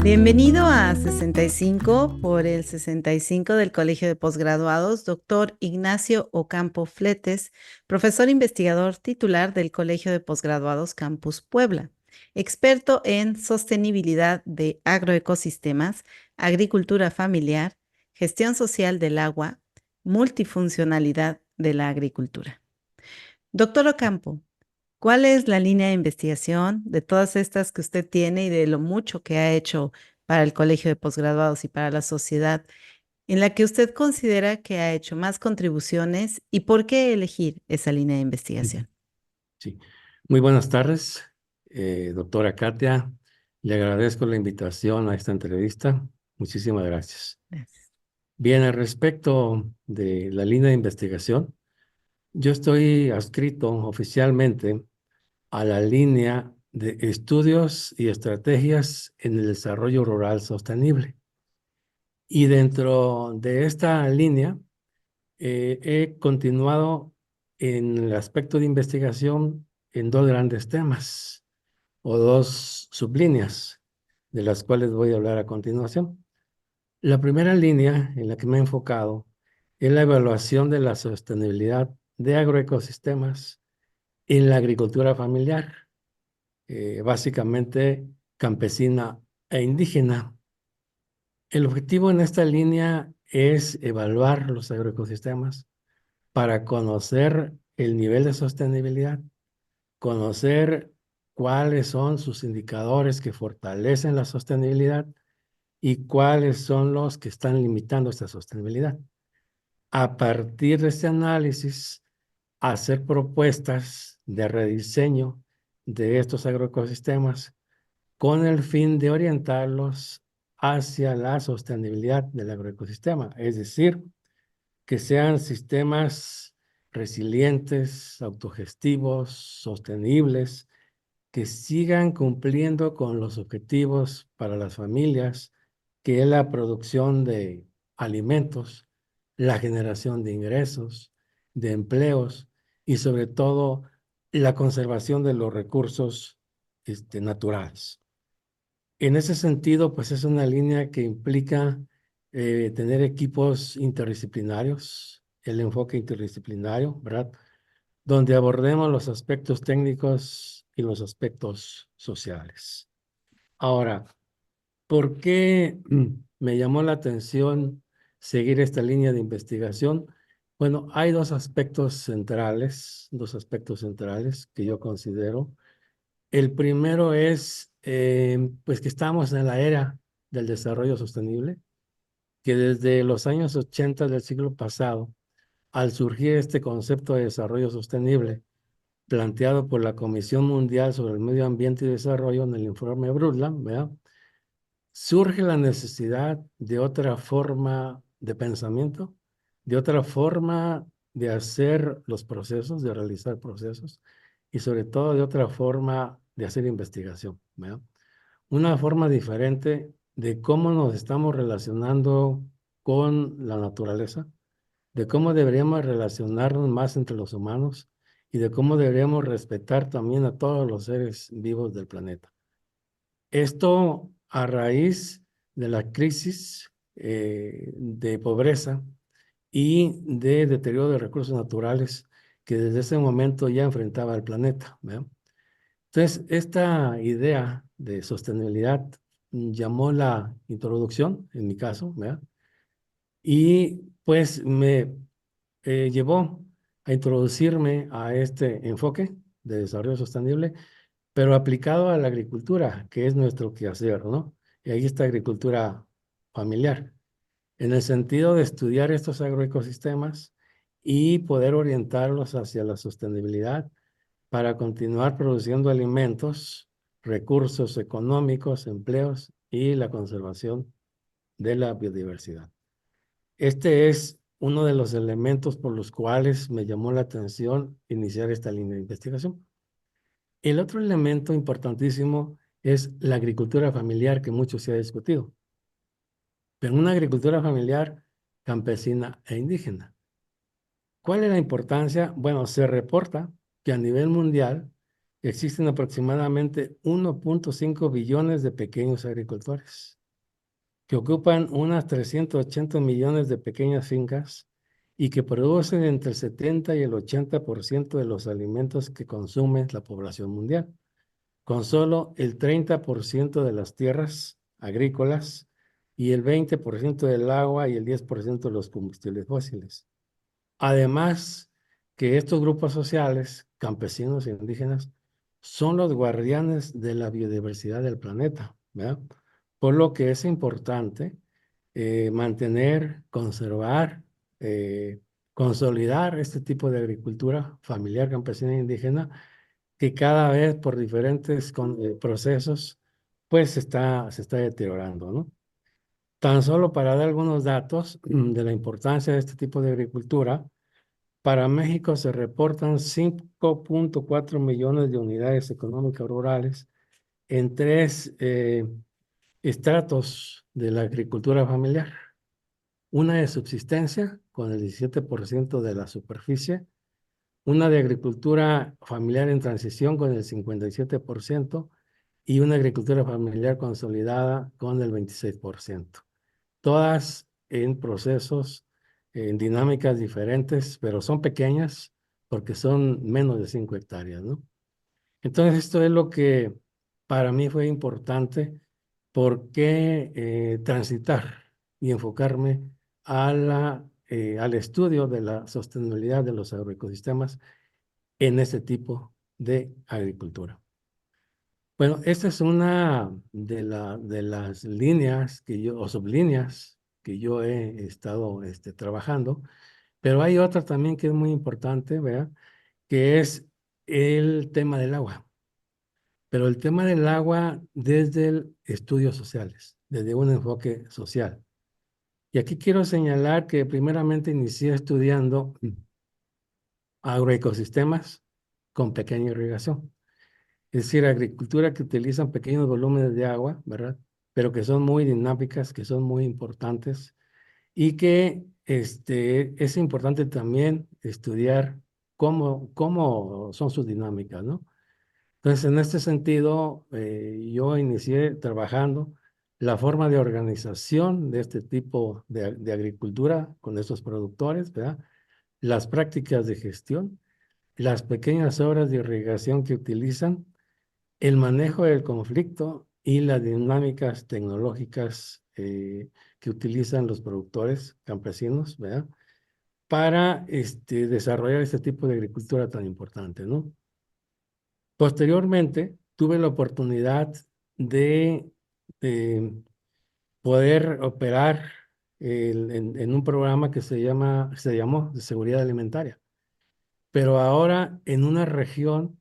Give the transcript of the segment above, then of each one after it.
Bienvenido a 65 por el 65 del Colegio de Posgraduados, doctor Ignacio Ocampo Fletes, profesor investigador titular del Colegio de Posgraduados Campus Puebla, experto en sostenibilidad de agroecosistemas, agricultura familiar, gestión social del agua, multifuncionalidad de la agricultura. Doctor Ocampo, ¿cuál es la línea de investigación de todas estas que usted tiene y de lo mucho que ha hecho para el Colegio de Posgraduados y para la sociedad, en la que usted considera que ha hecho más contribuciones y por qué elegir esa línea de investigación? Sí, muy buenas tardes, doctora Katia. Le agradezco la invitación a esta entrevista. Muchísimas gracias. Gracias. Bien, al respecto de la línea de investigación, yo estoy adscrito oficialmente a la línea de estudios y estrategias en el desarrollo rural sostenible. Y dentro de esta línea, he continuado en el aspecto de investigación en dos grandes temas o dos sublíneas, de las cuales voy a hablar a continuación. La primera línea en la que me he enfocado es la evaluación de la sostenibilidad de agroecosistemas en la agricultura familiar, básicamente campesina e indígena. El objetivo en esta línea es evaluar los agroecosistemas para conocer el nivel de sostenibilidad, conocer cuáles son sus indicadores que fortalecen la sostenibilidad y cuáles son los que están limitando esta sostenibilidad. A partir de este análisis, hacer propuestas de rediseño de estos agroecosistemas con el fin de orientarlos hacia la sostenibilidad del agroecosistema, es decir, que sean sistemas resilientes, autogestivos, sostenibles, que sigan cumpliendo con los objetivos para las familias, que es la producción de alimentos, la generación de ingresos, de empleos y sobre todo la conservación de los recursos naturales. En ese sentido, pues es una línea que implica tener equipos interdisciplinarios, el enfoque interdisciplinario, ¿verdad? Donde abordemos los aspectos técnicos y los aspectos sociales. Ahora, ¿por qué me llamó la atención seguir esta línea de investigación? Bueno, hay dos aspectos centrales que yo considero. El primero es, pues que estamos en la era del desarrollo sostenible, que desde los años 80 del siglo pasado, al surgir este concepto de desarrollo sostenible, planteado por la Comisión Mundial sobre el Medio Ambiente y Desarrollo en el informe Brundtland, ¿verdad? Surge la necesidad de otra forma de pensamiento, de otra forma de hacer los procesos, de realizar procesos, y sobre todo de otra forma de hacer investigación, ¿verdad? Una forma diferente de cómo nos estamos relacionando con la naturaleza, de cómo deberíamos relacionarnos más entre los humanos y de cómo deberíamos respetar también a todos los seres vivos del planeta. Esto a raíz de la crisis de pobreza y de deterioro de recursos naturales que desde ese momento ya enfrentaba el planeta, ¿verdad? Entonces, esta idea de sostenibilidad llamó la introducción, en mi caso, ¿verdad? Y pues me llevó a introducirme a este enfoque de desarrollo sostenible, pero aplicado a la agricultura, que es nuestro quehacer, ¿no? Y ahí está agricultura familiar, en el sentido de estudiar estos agroecosistemas y poder orientarlos hacia la sostenibilidad para continuar produciendo alimentos, recursos económicos, empleos y la conservación de la biodiversidad. Este es uno de los elementos por los cuales me llamó la atención iniciar esta línea de investigación. El otro elemento importantísimo es la agricultura familiar, que mucho se ha discutido, pero una agricultura familiar campesina e indígena. ¿Cuál es la importancia? Bueno, se reporta que a nivel mundial existen aproximadamente 1.5 billones de pequeños agricultores que ocupan unas 380 millones de pequeñas fincas y que producen entre el 70 y el 80% de los alimentos que consume la población mundial, con solo el 30% de las tierras agrícolas y el 20% del agua y el 10% de los combustibles fósiles. Además, que estos grupos sociales, campesinos e indígenas, son los guardianes de la biodiversidad del planeta, ¿verdad? Por lo que es importante mantener, conservar, consolidar este tipo de agricultura familiar, campesina e indígena, que cada vez por diferentes procesos, pues se está deteriorando, ¿no? Tan solo para dar algunos datos de la importancia de este tipo de agricultura, para México se reportan 5.4 millones de unidades económicas rurales en tres estratos de la agricultura familiar. Una de subsistencia, con el 17% de la superficie, una de agricultura familiar en transición, con el 57%, y una agricultura familiar consolidada, con el 26%. Todas en procesos, en dinámicas diferentes, pero son pequeñas porque son menos de 5 hectáreas, ¿no? Entonces, esto es lo que para mí fue importante, porque transitar y enfocarme al estudio de la sostenibilidad de los agroecosistemas en este tipo de agricultura. Bueno, esta es una de las líneas o sublíneas que yo he estado trabajando, pero hay otra también que es muy importante, ¿verdad? Que es el tema del agua. Pero el tema del agua desde el estudios sociales, desde un enfoque social. Y aquí quiero señalar que primeramente inicié estudiando agroecosistemas con pequeña irrigación. Es decir, agricultura que utilizan pequeños volúmenes de agua, ¿verdad? Pero que son muy dinámicas, que son muy importantes y que es importante también estudiar cómo son sus dinámicas, ¿no? Entonces, en este sentido, yo inicié trabajando la forma de organización de este tipo de agricultura con estos productores, ¿verdad? Las prácticas de gestión, las pequeñas obras de irrigación que utilizan, el manejo del conflicto y las dinámicas tecnológicas que utilizan los productores campesinos, ¿verdad? Para desarrollar este tipo de agricultura tan importante, ¿no? Posteriormente, tuve la oportunidad de eh, poder operar en un programa que se llamó de seguridad alimentaria, pero ahora en una región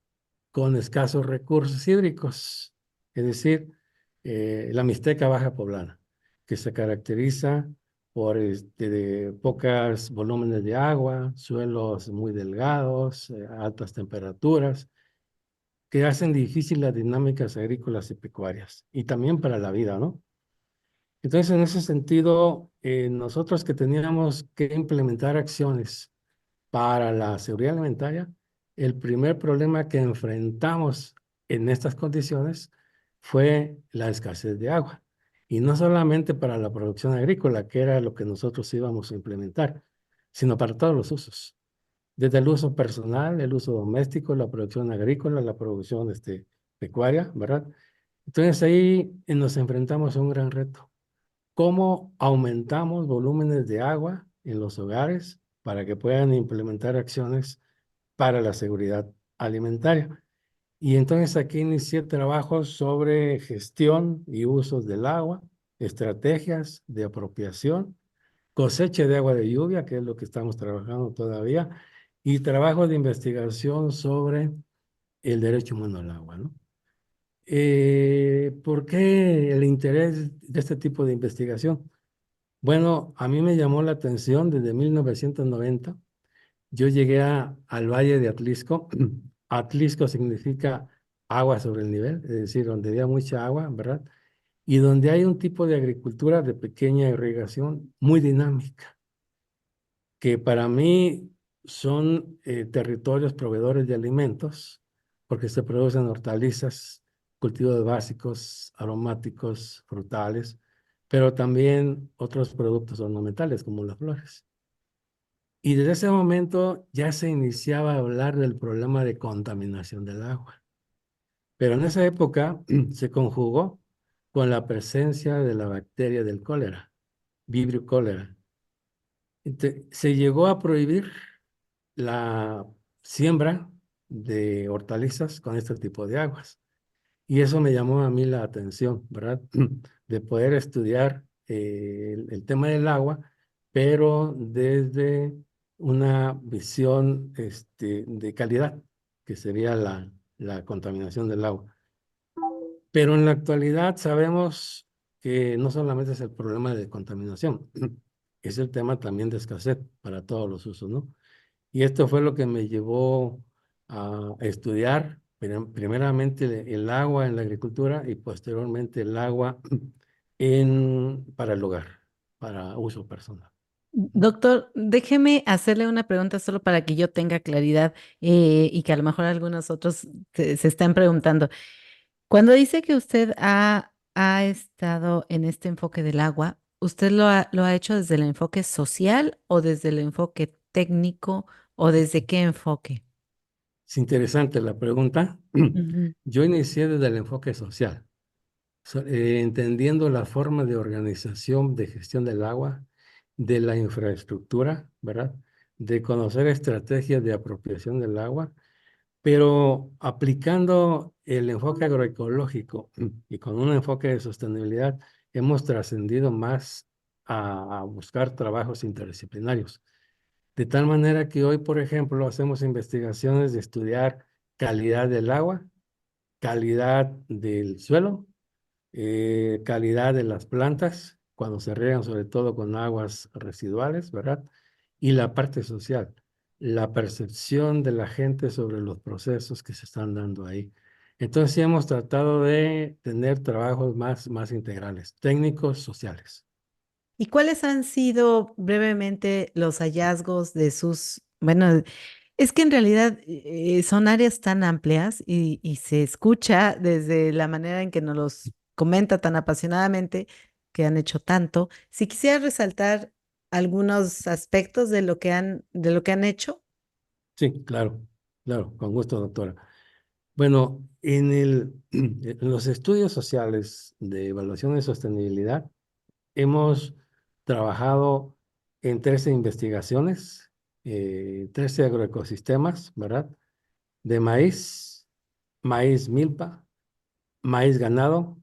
con escasos recursos hídricos, es decir, la Mixteca Baja Poblana, que se caracteriza por de pocos volúmenes de agua, suelos muy delgados, altas temperaturas, que hacen difícil las dinámicas agrícolas y pecuarias, y también para la vida, ¿no? Entonces, en ese sentido, nosotros que teníamos que implementar acciones para la seguridad alimentaria, el primer problema que enfrentamos en estas condiciones fue la escasez de agua. Y no solamente para la producción agrícola, que era lo que nosotros íbamos a implementar, sino para todos los usos. Desde el uso personal, el uso doméstico, la producción agrícola, la producción pecuaria, ¿verdad? Entonces ahí nos enfrentamos a un gran reto. ¿Cómo aumentamos volúmenes de agua en los hogares para que puedan implementar acciones para la seguridad alimentaria? Y entonces aquí inicié trabajos sobre gestión y usos del agua, estrategias de apropiación, cosecha de agua de lluvia, que es lo que estamos trabajando todavía, y trabajo de investigación sobre el derecho humano al agua, ¿no? ¿Por qué el interés de este tipo de investigación? Bueno, a mí me llamó la atención desde 1990. Yo llegué al Valle de Atlisco. Atlisco significa agua sobre el nivel, es decir, donde había mucha agua, ¿verdad? Y donde hay un tipo de agricultura de pequeña irrigación muy dinámica, que para mí son territorios proveedores de alimentos, porque se producen hortalizas, cultivos básicos, aromáticos, frutales, pero también otros productos ornamentales como las flores. Y desde ese momento ya se iniciaba a hablar del problema de contaminación del agua. Pero en esa época se conjugó con la presencia de la bacteria del cólera, Vibrio cólera. Se llegó a prohibir la siembra de hortalizas con este tipo de aguas. Y eso me llamó a mí la atención, ¿verdad? De poder estudiar el tema del agua, pero desde una visión de calidad, que sería la contaminación del agua. Pero en la actualidad sabemos que no solamente es el problema de contaminación, es el tema también de escasez para todos los usos, ¿no? Y esto fue lo que me llevó a estudiar primeramente el agua en la agricultura y posteriormente el agua para el hogar, para uso personal. Doctor, déjeme hacerle una pregunta solo para que yo tenga claridad y que a lo mejor algunos otros se están preguntando. Cuando dice que usted ha estado en este enfoque del agua, ¿usted lo ha hecho desde el enfoque social o desde el enfoque técnico o desde qué enfoque? Es interesante la pregunta. Ujú. Yo inicié desde el enfoque social, entendiendo la forma de organización de gestión del agua, de la infraestructura, ¿verdad? De conocer estrategias de apropiación del agua, pero aplicando el enfoque agroecológico y con un enfoque de sostenibilidad, hemos trascendido más a buscar trabajos interdisciplinarios. De tal manera que hoy, por ejemplo, hacemos investigaciones de estudiar calidad del agua, calidad del suelo, calidad de las plantas, cuando se riegan sobre todo con aguas residuales, ¿verdad? Y la parte social, la percepción de la gente sobre los procesos que se están dando ahí. Entonces sí hemos tratado de tener trabajos más integrales, técnicos, sociales. ¿Y cuáles han sido brevemente los hallazgos de bueno, es que en realidad son áreas tan amplias y se escucha desde la manera en que nos los comenta tan apasionadamente que han hecho tanto. Si quisiera resaltar algunos aspectos de lo que han hecho. Sí, claro, claro, con gusto, doctora. Bueno, en los estudios sociales de evaluación de sostenibilidad, hemos trabajado en 13 investigaciones, 13 agroecosistemas, ¿verdad? De maíz, maíz milpa, maíz ganado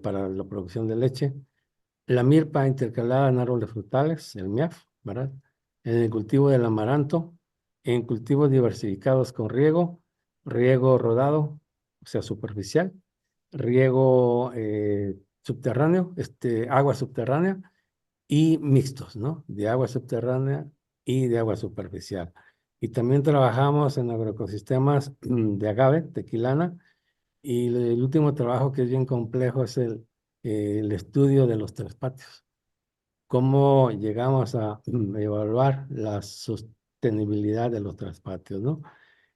para la producción de leche, la milpa intercalada en árboles frutales, el MIAF, ¿verdad? En el cultivo del amaranto, en cultivos diversificados con riego, riego rodado, o sea, superficial, riego subterráneo, agua subterránea y mixtos, ¿no? De agua subterránea y de agua superficial. Y también trabajamos en agroecosistemas de agave, tequilana, y el último trabajo que es bien complejo es el estudio de los tres patios. Cómo llegamos a evaluar la sostenibilidad de los tres patios, ¿no?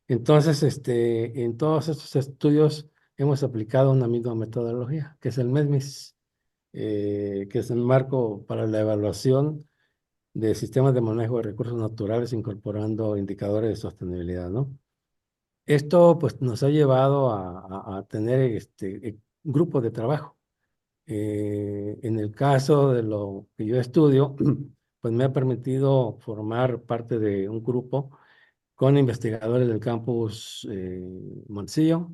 Entonces, en todos estos estudios hemos aplicado una misma metodología, que es el MESMIS, que es el marco para la evaluación de sistemas de manejo de recursos naturales incorporando indicadores de sostenibilidad, ¿no? Esto pues nos ha llevado a tener grupos de trabajo. En el caso de lo que yo estudio, pues me ha permitido formar parte de un grupo con investigadores del campus Montsillo,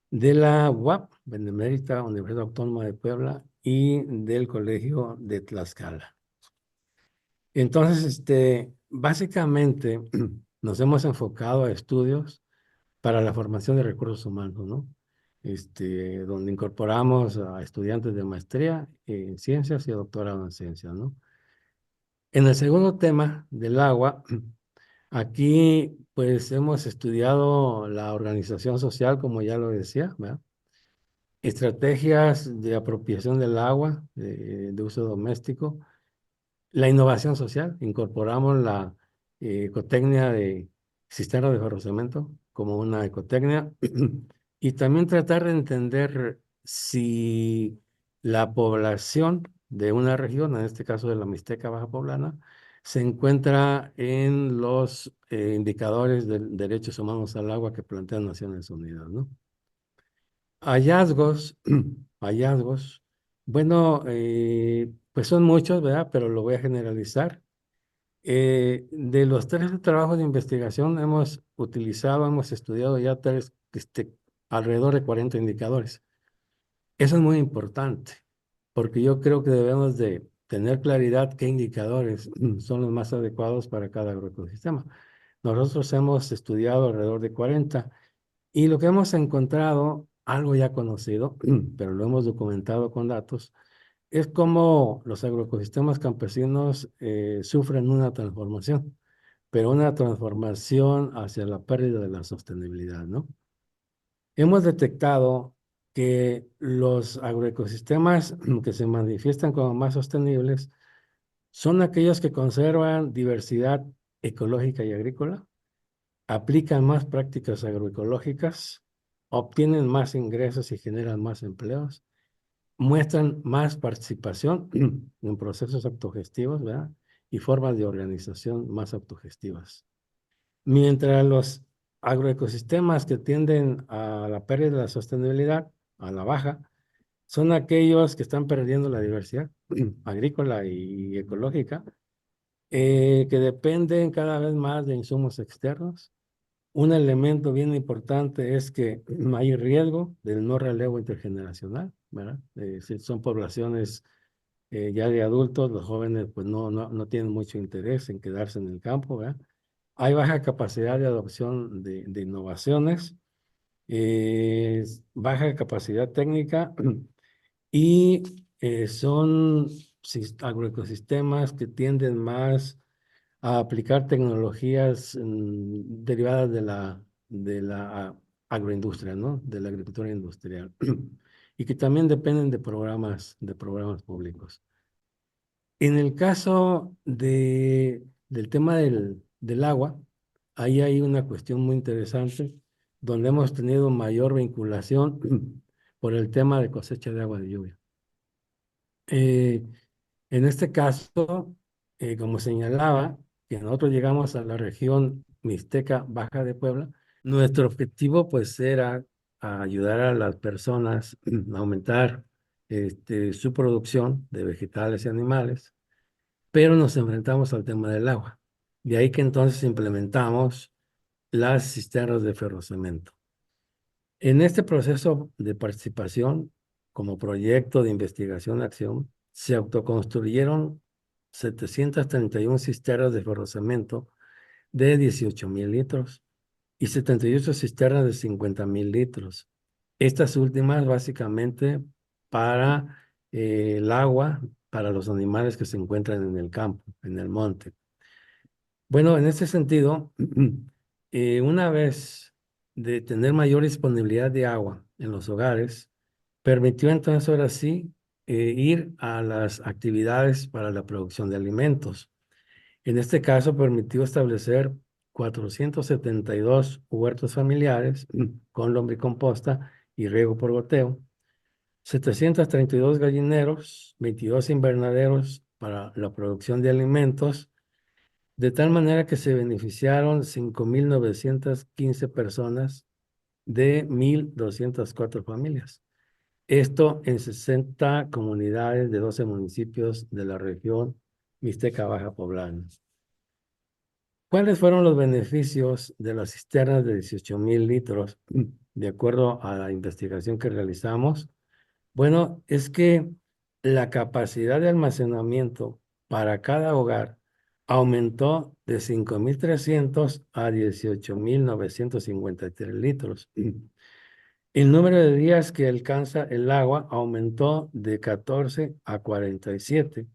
de la UAP, Benemérita Universidad Autónoma de Puebla, y del Colegio de Tlaxcala. Entonces, básicamente nos hemos enfocado a estudios para la formación de recursos humanos, ¿no? Donde incorporamos a estudiantes de maestría en ciencias y doctorado en ciencias, ¿no? En el segundo tema del agua, aquí pues hemos estudiado la organización social, como ya lo decía, ¿verdad? Estrategias de apropiación del agua de uso doméstico, la innovación social, incorporamos la ecotecnia de cisterna de ferrocemento como una ecotecnia, y también tratar de entender si la población de una región, en este caso de la Mixteca Baja Poblana, se encuentra en los indicadores de derechos humanos al agua que plantean Naciones Unidas, ¿no? Hallazgos, hallazgos, bueno, pues son muchos, ¿verdad? Pero lo voy a generalizar. De los tres trabajos de investigación hemos estudiado ya alrededor de 40 indicadores. Eso es muy importante, porque yo creo que debemos de tener claridad qué indicadores son los más adecuados para cada agroecosistema. Nosotros hemos estudiado alrededor de 40 y lo que hemos encontrado, algo ya conocido, pero lo hemos documentado con datos, es cómo los agroecosistemas campesinos sufren una transformación, pero una transformación hacia la pérdida de la sostenibilidad, ¿no? Hemos detectado que los agroecosistemas que se manifiestan como más sostenibles son aquellos que conservan diversidad ecológica y agrícola, aplican más prácticas agroecológicas, obtienen más ingresos y generan más empleos, muestran más participación en procesos autogestivos, ¿verdad? Y formas de organización más autogestivas. Mientras los agroecosistemas que tienden a la pérdida de la sostenibilidad, a la baja, son aquellos que están perdiendo la diversidad agrícola y ecológica, que dependen cada vez más de insumos externos. Un elemento bien importante es que hay riesgo del no relevo intergeneracional, ¿verdad? Si son poblaciones ya de adultos, los jóvenes pues no tienen mucho interés en quedarse en el campo, ¿verdad? Hay baja capacidad de adopción de innovaciones, baja capacidad técnica y son agroecosistemas que tienden más a aplicar tecnologías derivadas de la agroindustria, ¿no? De la agricultura industrial. Y que también dependen de programas públicos. En el caso del tema del agua, ahí hay una cuestión muy interesante donde hemos tenido mayor vinculación por el tema de cosecha de agua de lluvia. Eh, en este caso, como señalaba, que nosotros llegamos a la región Mixteca Baja de Puebla, nuestro objetivo pues era ayudar a las personas a aumentar su producción de vegetales y animales, pero nos enfrentamos al tema del agua. De ahí que entonces implementamos las cisternas de ferrocemento. En este proceso de participación, como proyecto de investigación-acción, se autoconstruyeron 731 cisternas de ferrocemento de 18,000 litros y 78 cisternas de 50,000 litros. Estas últimas básicamente para el agua, para los animales que se encuentran en el campo, en el monte. Bueno, en este sentido, una vez de tener mayor disponibilidad de agua en los hogares, permitió entonces ahora sí ir a las actividades para la producción de alimentos. En este caso, permitió establecer 472 huertos familiares con lombricomposta y riego por goteo, 732 gallineros, 22 invernaderos para la producción de alimentos, de tal manera que se beneficiaron 5,915 personas de 1,204 familias. Esto en 60 comunidades de 12 municipios de la región Mixteca Baja Poblana. ¿Cuáles fueron los beneficios de las cisternas de 18,000 litros de acuerdo a la investigación que realizamos? Bueno, es que la capacidad de almacenamiento para cada hogar aumentó de 5,300 a 18,953 litros. El número de días que alcanza el agua aumentó de 14 a 47.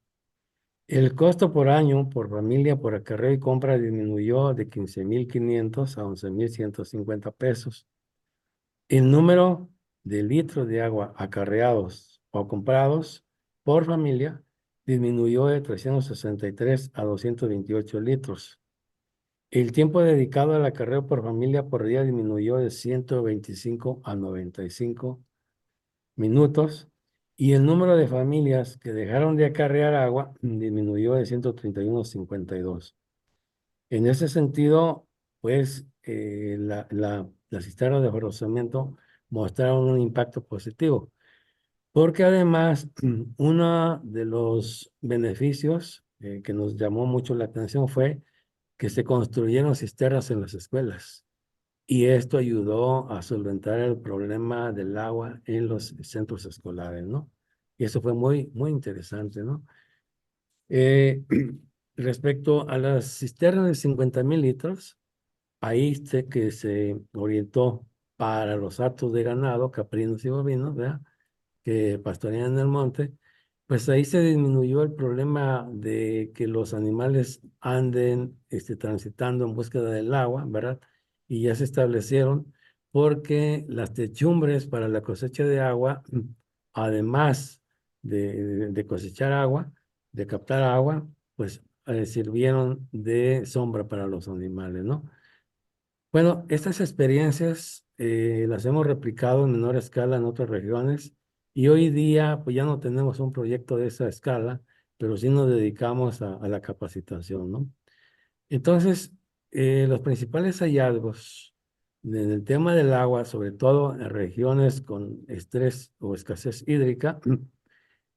El costo por año por familia por acarreo y compra disminuyó de 15,500 a 11,150 pesos. El número de litros de agua acarreados o comprados por familia disminuyó de 363 a 228 litros. El tiempo dedicado al acarreo por familia por día disminuyó de 125 a 95 minutos y el número de familias que dejaron de acarrear agua disminuyó de 131 a 52. En ese sentido, pues las cisternas de forrozamiento mostraron un impacto positivo, porque además uno de los beneficios que nos llamó mucho la atención fue que se construyeron cisternas en las escuelas y esto ayudó a solventar el problema del agua en los centros escolares, ¿no? Y eso fue muy, muy interesante, ¿no? Eh, respecto a las cisternas de 50,000 litros, ahí sé que se orientó para los actos de ganado, caprinos y bovinos, ¿verdad? Que pastorean en el monte, pues ahí se disminuyó el problema de que los animales anden transitando en búsqueda del agua, ¿verdad? Y ya se establecieron porque las techumbres para la cosecha de agua, además de cosechar agua, de captar agua, pues sirvieron de sombra para los animales, ¿no? Bueno, estas experiencias las hemos replicado en menor escala en otras regiones y hoy día pues ya no tenemos un proyecto de esa escala, pero sí nos dedicamos a la capacitación, ¿no? Entonces, los principales hallazgos en el tema del agua, sobre todo en regiones con estrés o escasez hídrica,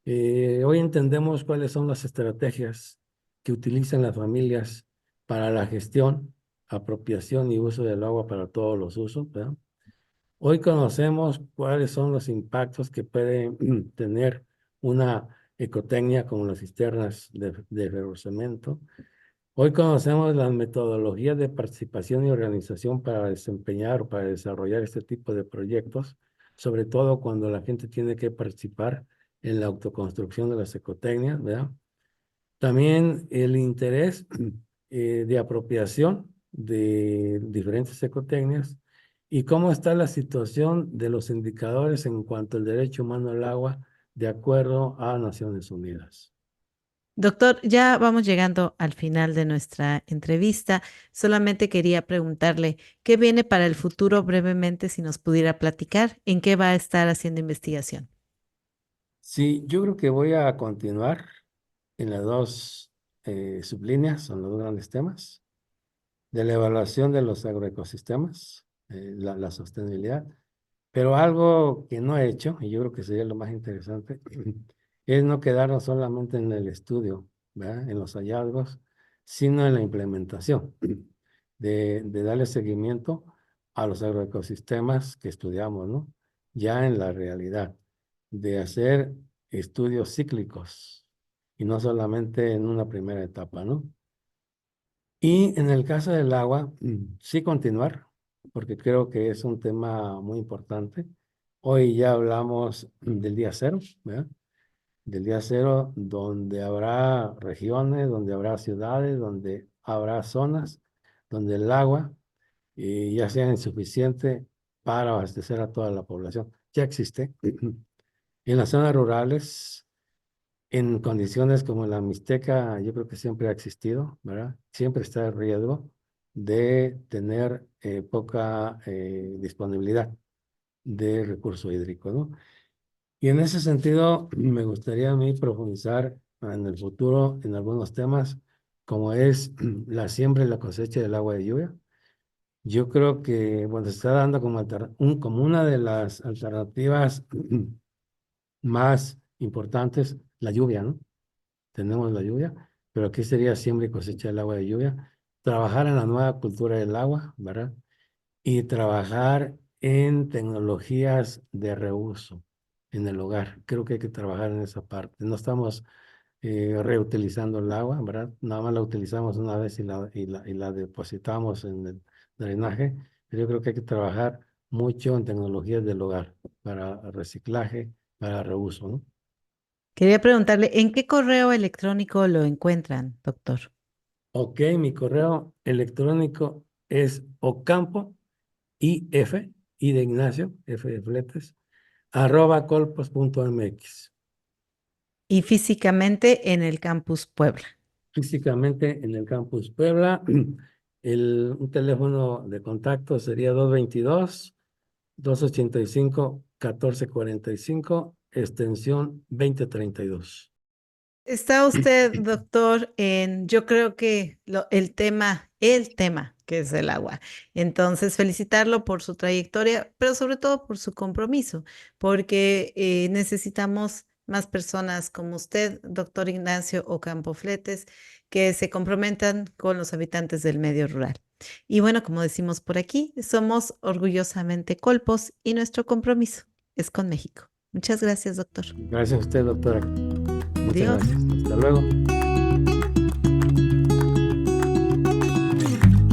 hoy entendemos cuáles son las estrategias que utilizan las familias para la gestión, apropiación y uso del agua para todos los usos, ¿verdad? Hoy conocemos cuáles son los impactos que puede tener una ecotecnia como las cisternas de ferrocemento. Hoy conocemos las metodologías de participación y organización para desempeñar o para desarrollar este tipo de proyectos, sobre todo cuando la gente tiene que participar en la autoconstrucción de las ecotecnias, ¿verdad? También el interés de apropiación de diferentes ecotecnias y cómo está la situación de los indicadores en cuanto al derecho humano al agua de acuerdo a Naciones Unidas. Doctor, ya vamos llegando al final de nuestra entrevista. Solamente quería preguntarle qué viene para el futuro brevemente, si nos pudiera platicar, en qué va a estar haciendo investigación. Sí, yo creo que voy a continuar en las dos sublíneas, son los dos grandes temas, de la evaluación de los agroecosistemas, la sostenibilidad. Pero algo que no he hecho, y yo creo que sería lo más interesante, es no quedarnos solamente en el estudio, ¿verdad? En los hallazgos, sino en la implementación, de darle seguimiento a los agroecosistemas que estudiamos, ¿no? Ya en la realidad, de hacer estudios cíclicos y no solamente en una primera etapa, ¿no? Y en el caso del agua, sí continuar, porque creo que es un tema muy importante. Hoy ya hablamos del día cero, ¿verdad? Del día cero donde habrá regiones, donde habrá ciudades, donde habrá zonas, donde el agua ya sea insuficiente para abastecer a toda la población. Ya existe. En las zonas rurales en condiciones como la Mixteca, yo creo que siempre ha existido, ¿verdad? Siempre está el riesgo de tener poca disponibilidad de recurso hídrico, ¿no? Y en ese sentido, me gustaría a mí profundizar en el futuro en algunos temas, como es la siembra y la cosecha del agua de lluvia. Yo creo que, bueno, se está dando como, como una de las alternativas más importantes, la lluvia, ¿no? Tenemos la lluvia, pero aquí sería siembra y cosecha del agua de lluvia, trabajar en la nueva cultura del agua, ¿verdad? Y trabajar en tecnologías de reuso en el hogar. Creo que hay que trabajar en esa parte. No estamos reutilizando el agua, ¿verdad? Nada más la utilizamos una vez y la depositamos en el drenaje, pero yo creo que hay que trabajar mucho en tecnologías del hogar para reciclaje, para reuso, ¿no? Quería preguntarle, ¿en qué correo electrónico lo encuentran, doctor? Ok, mi correo electrónico es I de Ignacio, F de fletes, @colpos.mx. Y físicamente en el campus Puebla. Físicamente en el campus Puebla, Un teléfono de contacto sería 222-285-1445, extensión 2032. Está usted, doctor, yo creo que el tema que es el agua. Entonces, felicitarlo por su trayectoria, pero sobre todo por su compromiso, porque necesitamos más personas como usted, doctor Ignacio Ocampo Fletes, que se comprometan con los habitantes del medio rural. Y bueno, como decimos por aquí, somos orgullosamente colpos y nuestro compromiso es con México. Muchas gracias, doctor. Gracias a usted, doctora. Muchas Adiós. gracias. Hasta luego.